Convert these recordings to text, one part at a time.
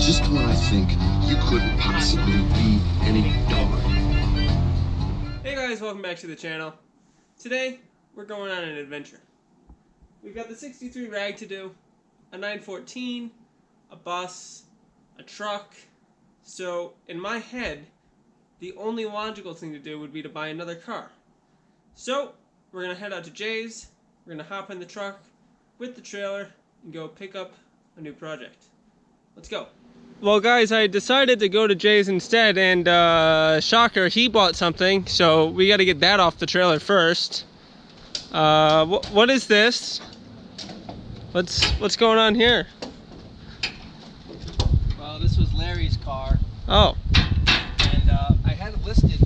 just when I think you couldn't possibly be any dumber. Hey guys, welcome back to the channel. Today, we're going on an adventure. We've got the 63 rag to do, a 914, a bus, a truck. So, in my head, the only logical thing to do would be to buy another car. So, we're going to head out to Jay's, we're going to hop in the truck with the trailer, and go pick up a new project. Let's go. Well guys, I decided to go to Jay's instead, and shocker, he bought something, so we got to get that off the trailer first. What is this? What's going on here? Well, this was Larry's car. Oh. And I had it listed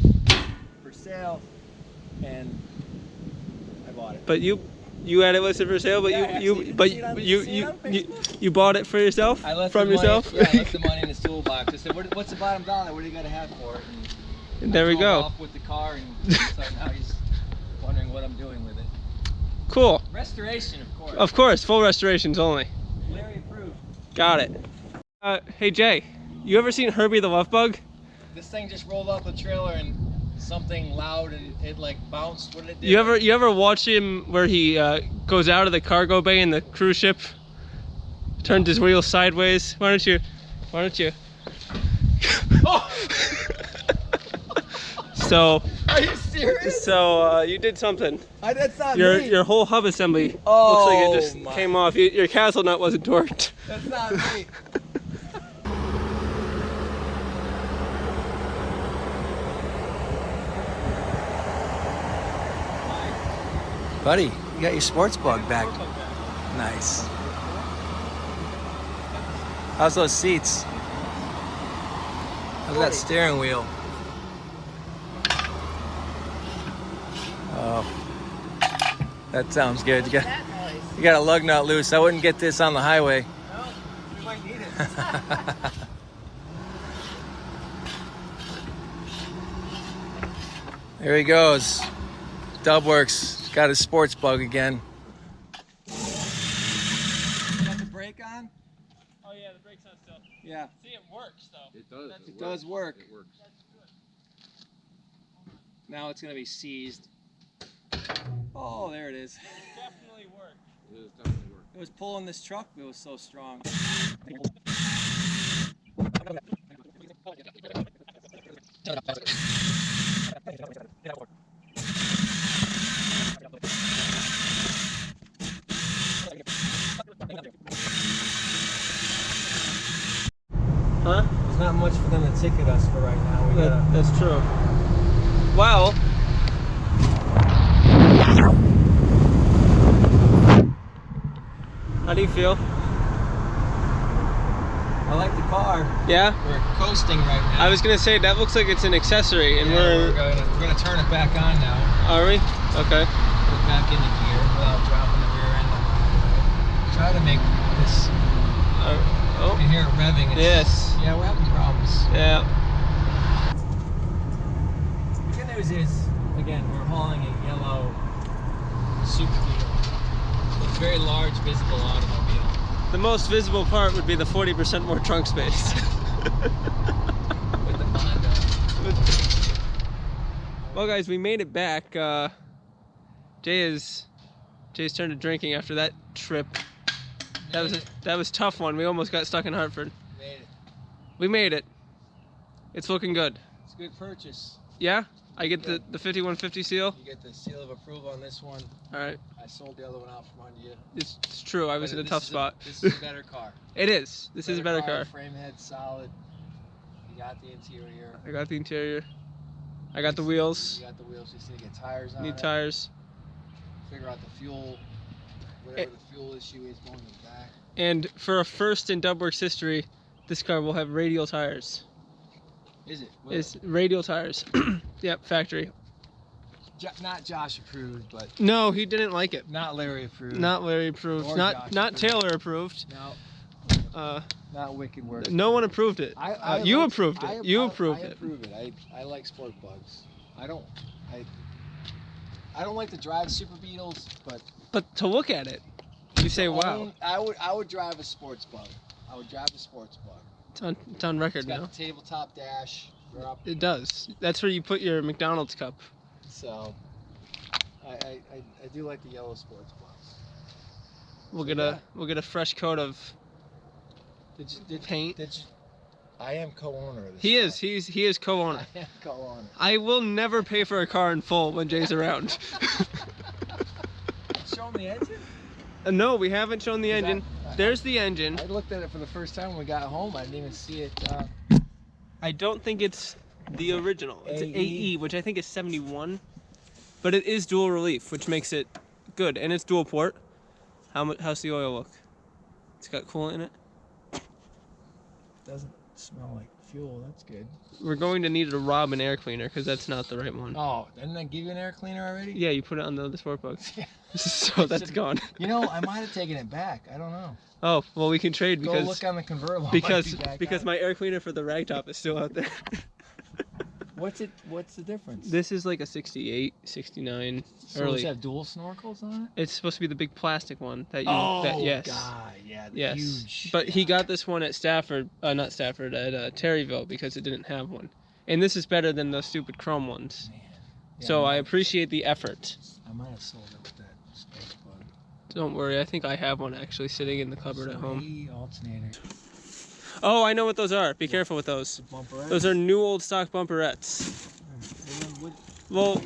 for sale, and I bought it. But you had it listed for sale, but yeah, you bought it for yourself? From yourself? Yeah, I left the money in his toolbox. I said, "What's the bottom dollar? What do you got to have for it?" And there we go. Off with the car, and so now he's wondering what I'm doing with it. Cool. Restoration, of course. Of course, full restorations only. Larry approved. Got it. Hey Jay, you ever seen Herbie the Love Bug? This thing just rolled off the trailer and something loud and it like bounced. What did it do? You ever watch him where he goes out of the cargo bay in the cruise ship, turns his wheels sideways? Why don't you? Oh! So. Are you serious? So you did something. That's not me. Your whole hub assembly looks like it just came off. Your castle nut wasn't torqued. That's not me. Buddy, you got your sports bug back. Nice. How's those seats? How's that steering wheel? Oh, that sounds good. You got a lug nut loose. I wouldn't get this on the highway. No, we might need it. There he goes. DubWerks got his sports bug again. Got the brake on? Oh yeah, the brake's on still. Yeah. See, it works though. It does. It does work. It works. Now it's gonna be seized. Oh, there it is. It definitely worked. It does definitely work. It was pulling this truck. It was so strong. Huh? There's not much for them to ticket us for right now. That's true. Well. How do you feel? I like the car. Yeah? We're coasting right now. I was gonna say that looks like it's an accessory, and we're gonna turn it back on now. Are we? Okay. Put it back into gear without dropping the rear end on the highway. Try to make this. Oh. You hear it revving. Yes. Yeah, we're having problems. Yeah. The good news is, again, we're hauling a yellow Super Beetle. So it's a very large, visible automobile. The most visible part would be the 40% more trunk space. With the Mondo. Well guys, we made it back. Jay's turned to drinking after that trip. That was a tough one. We almost got stuck in Hartford. Made it. We made it. It's looking good. It's a good purchase. Yeah? I get the 5150 seal? You get the seal of approval on this one. Alright. I sold the other one out from under you. It's true. I was in a tough spot. This is a better car. It is. This is a better car. Frame head solid. You got the interior. I got the interior. I got the wheels. You got the wheels. You just need to get tires on it. Need tires. Figure out the fuel. Whatever the fuel issue is going in the back. And for a first in DubWerks history, this car will have radial tires. Is it? It's radial tires. Yep, factory. Not Josh approved, but no, he didn't like it. Not Larry approved. Not Larry approved. Or not Josh Taylor approved. No. Not Wicked Work. No one approved it. You approved it. You approved it. I approve it. I like sport bugs. I don't like to drive Super Beetles, but to look at it, you say, wow. I would drive a sports bug. I would drive a sports bug. It's on record It's got now. the tabletop dash. We're up. It does. That's where you put your McDonald's cup. So, I do like the yellow sports box. We'll get a fresh coat of paint. I am co-owner of this. He is. stuff. He is co-owner. I am co-owner. I will never pay for a car in full when Jay's around. Show him the engine? No, we haven't shown the engine. There's the engine. I looked at it for the first time when we got home. I didn't even see it. I don't think it's the original. It's an AE, which I think is 71. But it is dual relief, which makes it good. And it's dual port. How's the oil look? It's got coolant in it. Doesn't smell like fuel. That's good. We're going to need to rob an air cleaner because that's not the right one. Oh, didn't I give you an air cleaner already? Yeah, you put it on the sport bug. Yeah. So that's gone. You know, I might have taken it back. I don't know. Oh, well, we can trade Go because look on the convertible. because my air cleaner for the ragtop is still out there. What's the difference? This is like a 68, 69 So early. does it have dual snorkels on it? It's supposed to be the big plastic one that you. Oh, yes. God, yeah, the Yes. huge. But he got this one at Stafford, not Stafford, at Terryville because it didn't have one. And this is better than those stupid chrome ones. Man. Yeah, So I appreciate the effort. I might have sold it with that space bug. Don't worry, I think I have one actually sitting in the cupboard at home. Alternator. Oh, I know what those are. Be careful with those. Bumperettes? Those are new old stock bumperettes. Well,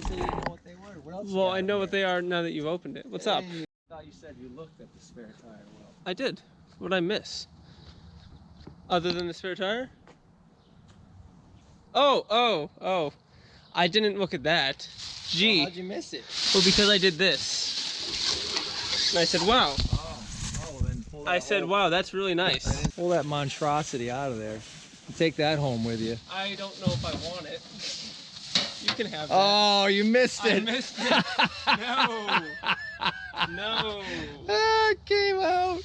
I know what they are now that you've opened it. What's up? I thought you said you looked at the spare tire well. I did. What'd I miss? Other than the spare tire? Oh. I didn't look at that. Gee. Well, how'd you miss it? Well, because I did this. And I said, wow. Then pull that I said, wow, that's really nice. Pull that monstrosity out of there. Take that home with you. I don't know if I want it. You can have that. Oh, you missed I it. missed it. No. No. Ah, it came out.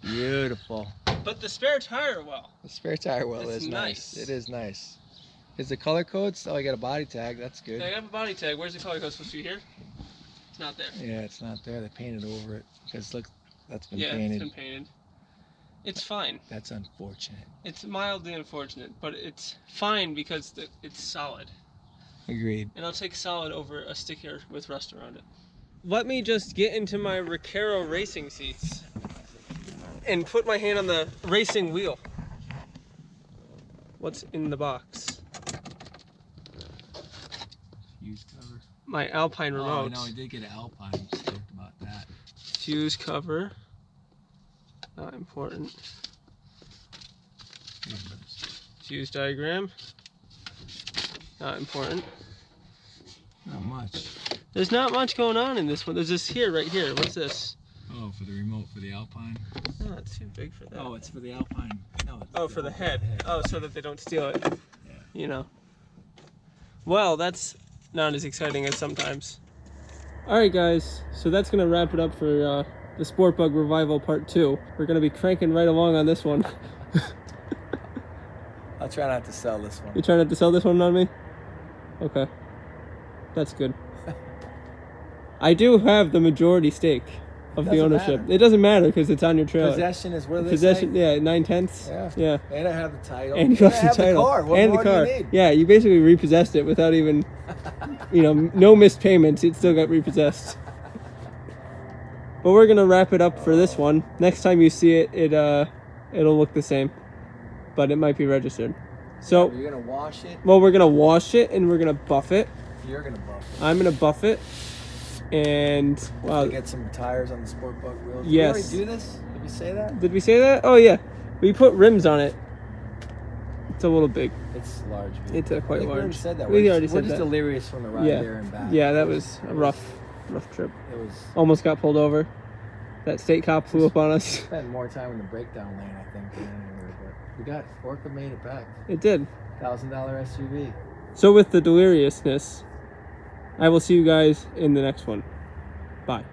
Beautiful. But the spare tire well. The spare tire well It's is nice. nice. It is nice. Is the color code? Oh, I got a body tag. That's good. I have a body tag. Where's the color code supposed to be here? It's not there. Yeah, it's not there. They painted over it because look, that's been Yeah, painted. it's been painted. It's fine. That's unfortunate. It's mildly unfortunate, but it's fine because it's solid. Agreed. And I'll take solid over a sticker with rust around it. Let me just get into my Recaro racing seats and put my hand on the racing wheel. What's in the box? Fuse cover. My Alpine remote. Oh, no, we did get an Alpine. I'm stoked about that. Fuse cover. Not important. Fuse diagram. Not important. Not much. There's not much going on in this one. There's this here, right here. What's this? Oh, for the remote for the Alpine? No, it's too big for that. Oh, it's for the Alpine. No, it's Oh, for the head. Oh, so that they don't steal it. Yeah. You know. Well, that's not as exciting as sometimes. Alright guys, so that's going to wrap it up for the Sport Bug Revival Part 2. We're going to be cranking right along on this one. I'll try not to sell this one. You trying not to sell this one on me? Okay. That's good. I do have the majority stake of the Doesn't ownership. matter. It doesn't matter because it's on your trailer. Possession is what do they Possession, say? yeah, 9/10. Yeah. And I have the title. And you have the I title. car. What and more the car. do you need? Yeah, you basically repossessed it without even, no missed payments. It still got repossessed. But we're gonna wrap it up for this one. Next time you see it, it'll look the same, but it might be registered. So You're gonna wash it. well, we're gonna wash it and we're gonna buff it. You're gonna buff it. I'm gonna buff it, and wow. To get some tires on the Sport Bug wheels. Did Yes. we already do this? Did we say that? Did we say that? Oh yeah, we put rims on it. It's a little big. It's large. It's quite I think large. We already said that. We already We're said just that. delirious from the ride Yeah. there and back. Yeah, that was a rough trip. It was. Almost got pulled over. That state cop flew up on us. Spent more time in the breakdown lane, I think, than anywhere. But we got it. Orca made it back. It did. $1,000 SUV. So with the deliriousness, I will see you guys in the next one. Bye.